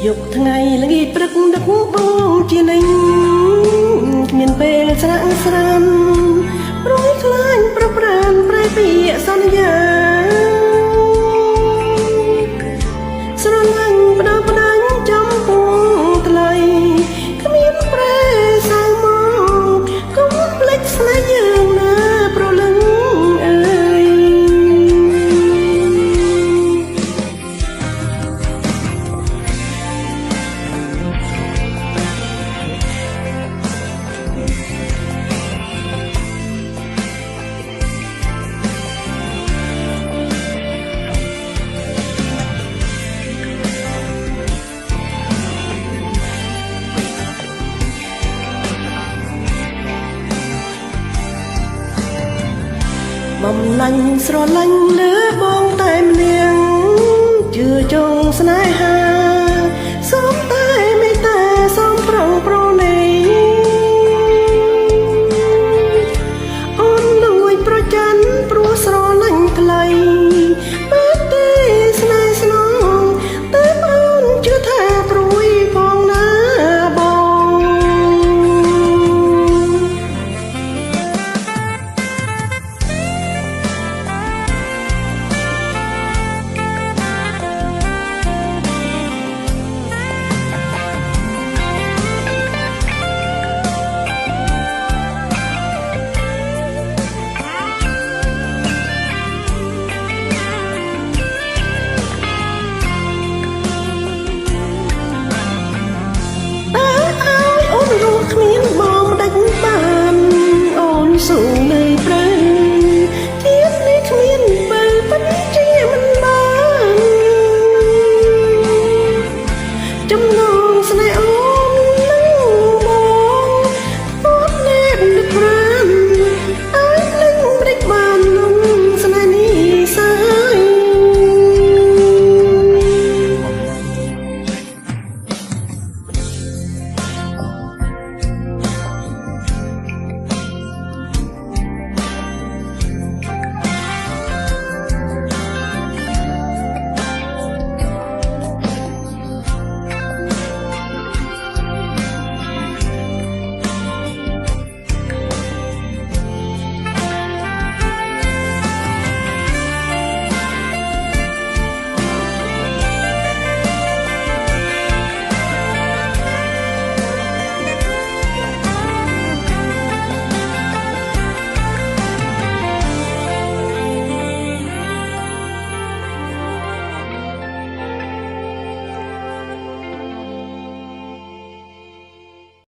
យកថ្ងៃល្ងាចព្រឹកដឹកបងជានិញគ្មានពេលស្រាក់ស្រានព្រួយខ្លាញ់ប្រប្រានប្រែពាក្យសន្យាស្រឡាញ់បដោផ្ដាញ់ចំពោះថ្លៃគ្មានប្រែសៅមកកុំភ្លេចស្នេហ៍យើងណាប្រលឹងអើយបំលាញ់ស្រឡាញ់លើបងតែម្នាក់ជឿចងស្នេហាសូមតែមេត្តាសូមប្រងប្រណីអូនលួចប្រច័ណ្ឌព្រោះស្រឡាញ់ថ្លៃបែបទេស្នេហ៍ស្នងតែអូនជឿថាព្រួយផងណាបងគ្មានបងដាច់បានអូនស៊ូនៅព្រៃជាតិនេះគ្មានបើពិតជាមិនបានចំណ